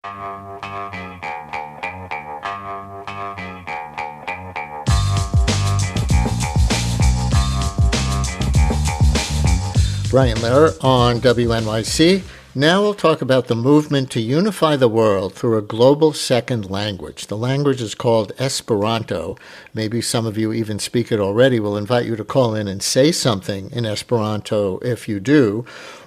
Brian Lehrer on WNYC. Now we'll talk about the movement to unify the world through a global second language. The language is called Esperanto. Maybe some of you even speak it already. We'll invite you to call in and say something in Esperanto if you do.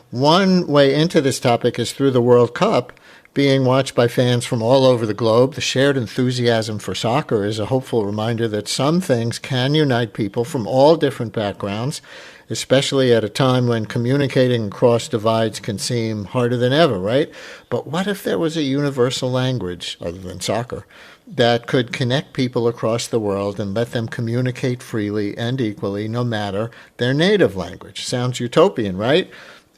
One way into this topic is through the World Cup, being watched by fans from all over the globe. The shared enthusiasm for soccer is a hopeful reminder that some things can unite people from all different backgrounds, especially at a time when communicating across divides can seem harder than ever, right? But what if there was a universal language, other than soccer, that could connect people across the world and let them communicate freely and equally, no matter their native language? Sounds utopian, right?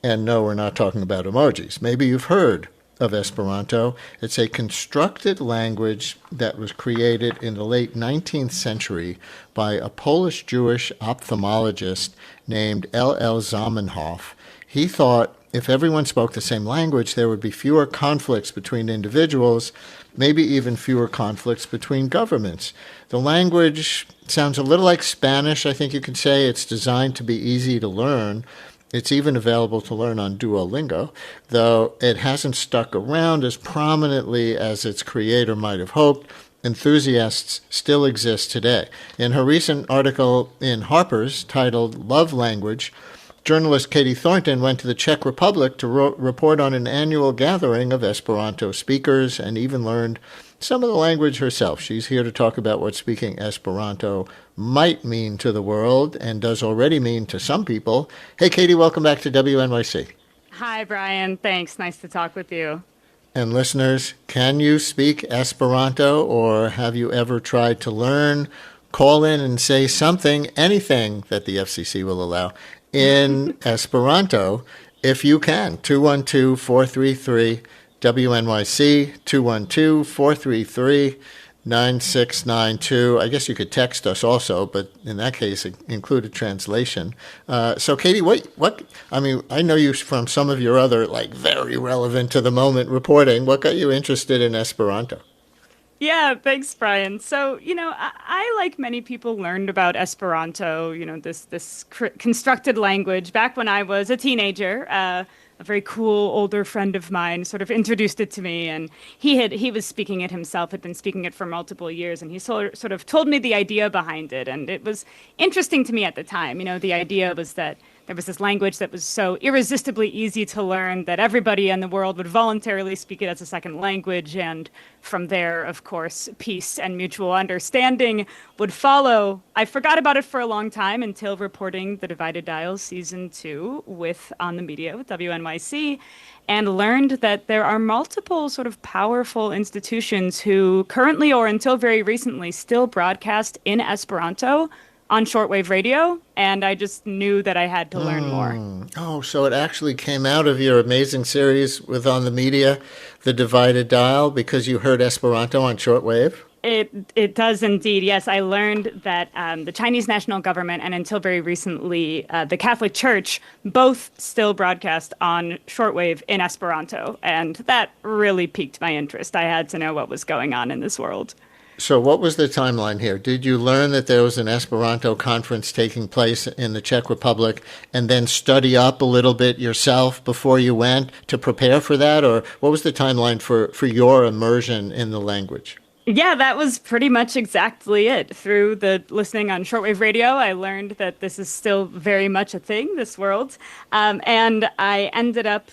And no, we're not talking about emojis. Maybe you've heard of Esperanto. It's a constructed language that was created in the late 19th century by a Polish-Jewish ophthalmologist named L.L. Zamenhof. He thought if everyone spoke the same language, there would be fewer conflicts between individuals, maybe even fewer conflicts between governments. The language sounds a little like Spanish, I think you could say. It's designed to be easy to learn. It's even available to learn on Duolingo, though it hasn't stuck around as prominently as its creator might have hoped. Enthusiasts still exist today. In her recent article in Harper's titled Love Language, journalist Katie Thornton went to the Czech Republic to report on an annual gathering of Esperanto speakers and even learned some of the language herself. She's here to talk about what speaking Esperanto might mean to the world and does already mean to some people. Hey, Katie, welcome back to WNYC. Hi, Brian. Thanks. Nice to talk with you. And listeners, can you speak Esperanto, or have you ever tried to learn? Call in and say something, anything that the FCC will allow, in Esperanto if you can. 212-433 WNYC, 212-433-9692. I guess you could text us also, but in that case, include a translation. So, Katie, I know you from some of your other, very relevant to the moment reporting. What got you interested in Esperanto? Yeah, thanks, Brian. So, I like many people, learned about Esperanto, this constructed language back when I was a teenager. A very cool older friend of mine sort of introduced it to me, and he was speaking it himself, had been speaking it for multiple years, and he sort of told me the idea behind it, and it was interesting to me at the time. The idea was that there was this language that was so irresistibly easy to learn that everybody in the world would voluntarily speak it as a second language, and from there, of course, peace and mutual understanding would follow. I forgot about it for a long time until reporting The Divided Dial Season 2 with On the Media with WNYC, and learned that there are multiple sort of powerful institutions who currently, or until very recently, still broadcast in Esperanto on shortwave radio, and I just knew that I had to learn more. Oh, so it actually came out of your amazing series with On the Media, The Divided Dial, because you heard Esperanto on shortwave? It does indeed, yes. I learned that the Chinese national government and until very recently the Catholic Church both still broadcast on shortwave in Esperanto, and that really piqued my interest. I had to know what was going on in this world. So what was the timeline here? Did you learn that there was an Esperanto conference taking place in the Czech Republic and then study up a little bit yourself before you went to prepare for that? Or what was the timeline for your immersion in the language? Yeah, that was pretty much exactly it. Through the listening on shortwave radio, I learned that this is still very much a thing, this world. And I ended up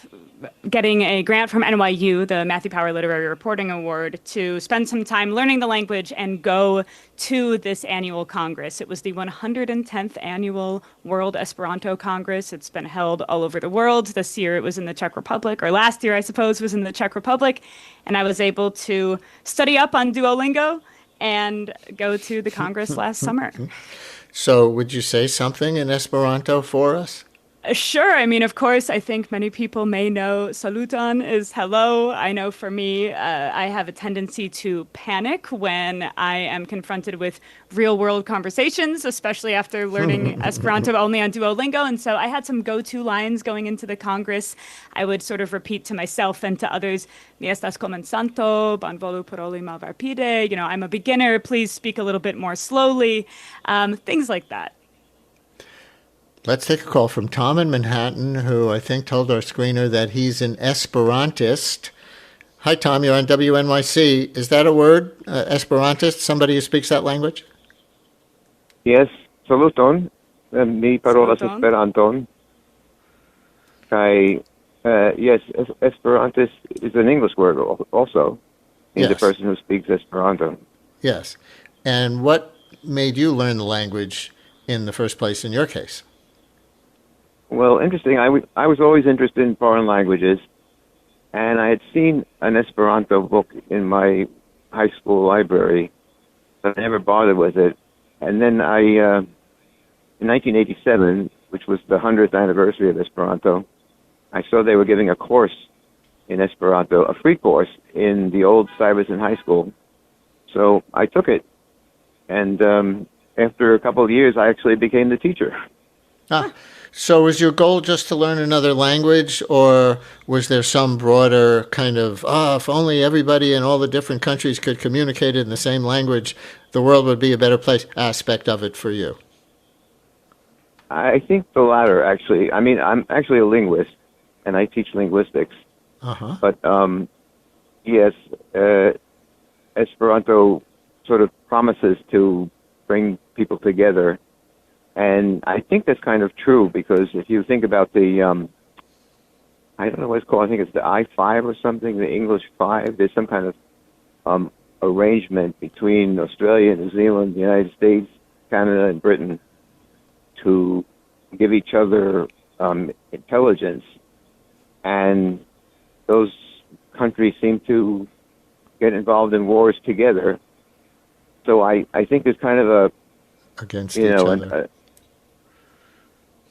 getting a grant from NYU, the Matthew Power Literary Reporting Award, to spend some time learning the language and go to this annual Congress. It was the 110th Annual World Esperanto Congress. It's been held all over the world. This year it was in the Czech Republic, or last year, I suppose, was in the Czech Republic. And I was able to study up on Duolingo and go to the Congress last summer. So would you say something in Esperanto for us? Sure. I mean, of course, I think many people may know saluton is hello. I know for me, I have a tendency to panic when I am confronted with real world conversations, especially after learning Esperanto only on Duolingo. And so I had some go-to lines going into the Congress. I would sort of repeat to myself and to others, mi estas comenzanto, bonvolu paroli malrapide. You know, I'm a beginner. Please speak a little bit more slowly. Things like that. Let's take a call from Tom in Manhattan, who I think told our screener that he's an Esperantist. Hi, Tom. You're on WNYC. Is that a word, Esperantist? Somebody who speaks that language? Yes, saluton. Mi parolas Saluton. Esperanton. Kai, yes, Esperantist is an English word also. Means a Yes. person who speaks Esperanto. Yes. And what made you learn the language in the first place in your case? Well, interesting. I was always interested in foreign languages, and I had seen an Esperanto book in my high school library, but I never bothered with it. And then in 1987, which was the 100th anniversary of Esperanto, I saw they were giving a course in Esperanto, a free course in the old Stuyvesant High School. So I took it, and after a couple of years, I actually became the teacher. Ah, so was your goal just to learn another language, or was there some broader kind of, if only everybody in all the different countries could communicate in the same language, the world would be a better place aspect of it for you? I think the latter, actually. I mean, I'm actually a linguist, and I teach linguistics. Uh-huh. But yes, Esperanto sort of promises to bring people together, and I think that's kind of true because if you think about the, I don't know what it's called. I think it's the I-5 or something, the English 5. There's some kind of arrangement between Australia, New Zealand, the United States, Canada, and Britain to give each other intelligence, and those countries seem to get involved in wars together. So I think there's kind of a, Against you each know, other.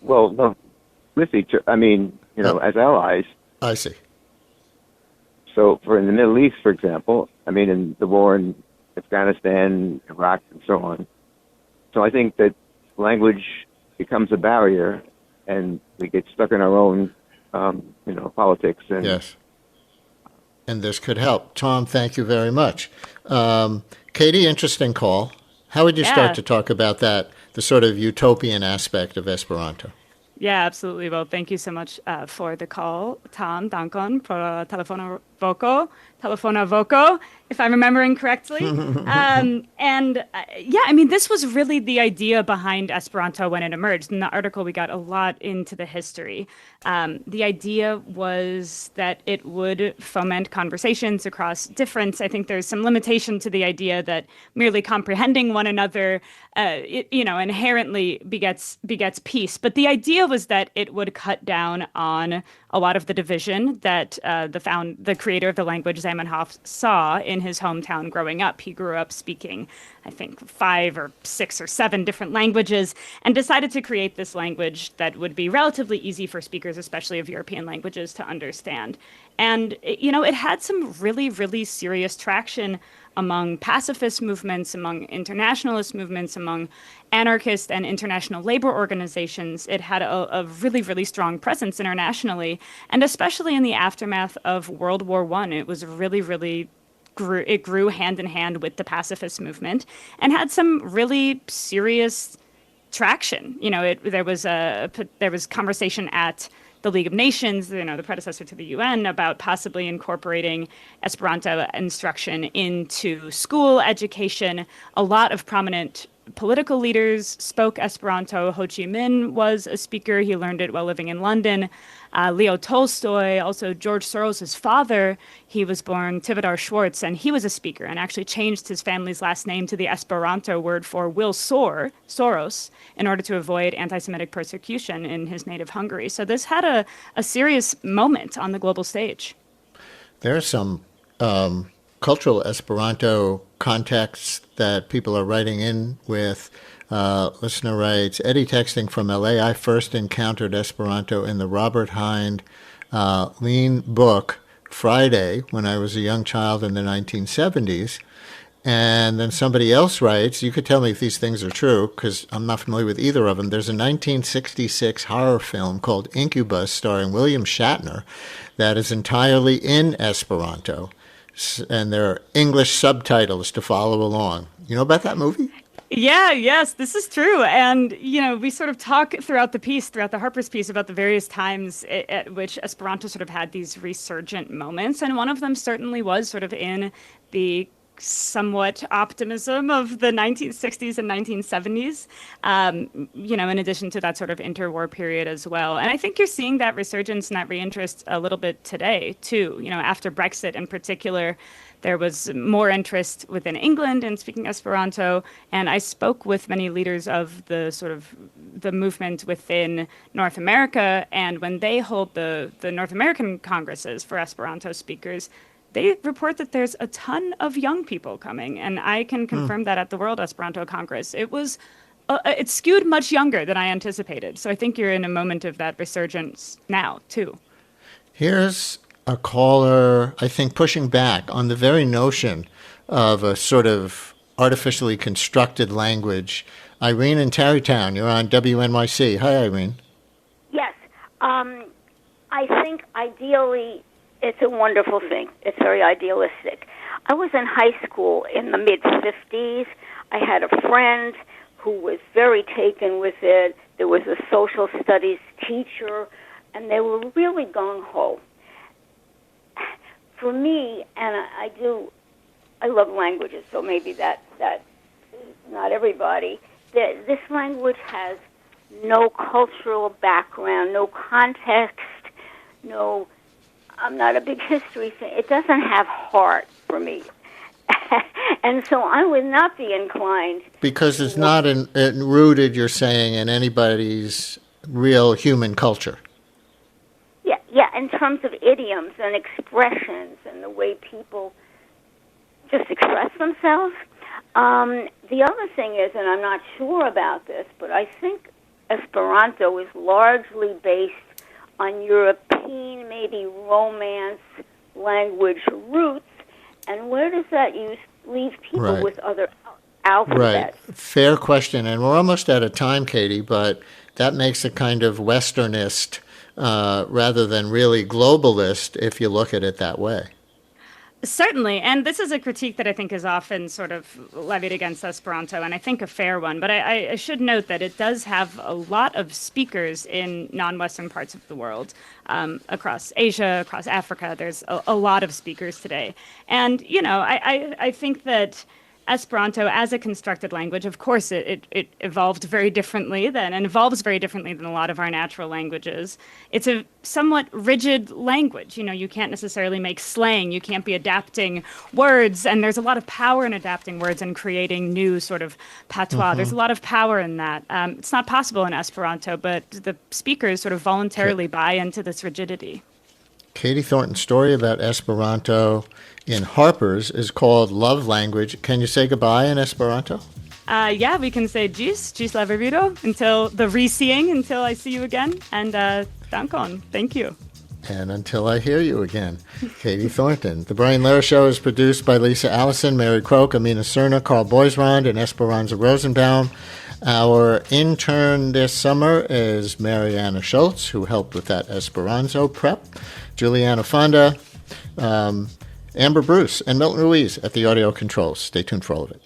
well, no, with each, I mean, you know, as allies. I see. So for in the Middle East, for example, I mean, in the war in Afghanistan, Iraq, and so on. So I think that language becomes a barrier, and we get stuck in our own, you know, politics. And Yes. And this could help. Tom, thank you very much. Katie, interesting call. How would you start Yeah. to talk about that, the sort of utopian aspect of Esperanto? Yeah, absolutely. Well, thank you so much for the call, Tom. Dankon pro telefona voco, if I'm remembering correctly. Yeah, I mean, this was really the idea behind Esperanto when it emerged. In the article, we got a lot into the history. The idea was that it would foment conversations across difference. I think there's some limitation to the idea that merely comprehending one another, inherently begets peace. But the idea was that it would cut down on a lot of the division that the creator of the language, Zamenhof, saw in his hometown growing up. He grew up speaking, I think, 5 or 6 or 7 different languages, and decided to create this language that would be relatively easy for speakers, especially of European languages, to understand. And, it had some really, really serious traction among pacifist movements, among internationalist movements, among anarchist and international labor organizations. It had a really, really strong presence internationally, and especially in the aftermath of World War I. It was really, really grew hand in hand with the pacifist movement and had some really serious traction. There was conversation at the League of Nations, the predecessor to the UN, about possibly incorporating Esperanto instruction into school education. A lot of prominent political leaders spoke Esperanto. Ho Chi Minh was a speaker. He learned it while living in London. Leo Tolstoy, also George Soros' father, he was born Tivadar Schwartz, and he was a speaker and actually changed his family's last name to the Esperanto word for Soros, in order to avoid anti-Semitic persecution in his native Hungary. So this had a serious moment on the global stage. There are some cultural Esperanto contexts that people are writing in with. Listener writes, Eddie texting from LA, I first encountered Esperanto in the Robert Hind Lean book Friday when I was a young child in the 1970s. And then somebody else writes, you could tell me if these things are true, because I'm not familiar with either of them. There's a 1966 horror film called Incubus starring William Shatner that is entirely in Esperanto. And there are English subtitles to follow along. You know about that movie? Yes, this is true. And, we sort of talk throughout the Harper's piece, about the various times at which Esperanto sort of had these resurgent moments. And one of them certainly was sort of in the somewhat optimism of the 1960s and 1970s, in addition to that sort of interwar period as well. And I think you're seeing that resurgence and that reinterest a little bit today, too. After Brexit in particular, there was more interest within England in speaking Esperanto, and I spoke with many leaders of the movement within North America, and when they hold the North American congresses for Esperanto speakers, they report that there's a ton of young people coming, and I can confirm that at the World Esperanto Congress. It skewed much younger than I anticipated, so I think you're in a moment of that resurgence now, too. Here's a caller, I think, pushing back on the very notion of a sort of artificially constructed language. Irene in Tarrytown, you're on WNYC. Hi, Irene. Yes. I think ideally it's a wonderful thing. It's very idealistic. I was in high school in the mid-50s. I had a friend who was very taken with it. There was a social studies teacher, and they were really gung-ho. For me, and I love languages, so maybe that not everybody, this language has no cultural background, no context, I'm not a big history fan. It doesn't have heart for me. And so I would not be inclined. Because it's not rooted, you're saying, in anybody's real human culture. Yeah, in terms of idioms and expressions and the way people just express themselves. The other thing is, and I'm not sure about this, but I think Esperanto is largely based on European, maybe Romance language roots, and where does that leave people with other alphabets? Right. Fair question, and we're almost out of time, Katie, but that makes it kind of Westernist rather than really globalist if you look at it that way. Certainly, and this is a critique that I think is often sort of levied against Esperanto, and I think a fair one. But I should note that it does have a lot of speakers in non-Western parts of the world, across Asia, across Africa. There's a lot of speakers today. And, I think that Esperanto as a constructed language, of course, it evolved very differently and evolves very differently than a lot of our natural languages. It's a somewhat rigid language. You can't necessarily make slang. You can't be adapting words, and there's a lot of power in adapting words and creating new sort of patois. Mm-hmm. There's a lot of power in that. It's not possible in Esperanto, but the speakers sort of voluntarily buy into this rigidity. Katie Thornton's story about Esperanto in Harper's is called Love Language. Can you say goodbye in Esperanto? Yeah, we can say Gis la revido, until the re-seeing, until I see you again. And dankon, thank you. And until I hear you again, Katie Thornton. The Brian Lehrer Show is produced by Lisa Allison, Mary Croak, Amina Cerna, Carl Boisrond, and Esperanza Rosenbaum. Our intern this summer is Mariana Schultz, who helped with that Esperanto prep. Juliana Fonda, Amber Bruce, and Milton Ruiz at the audio controls. Stay tuned for all of it.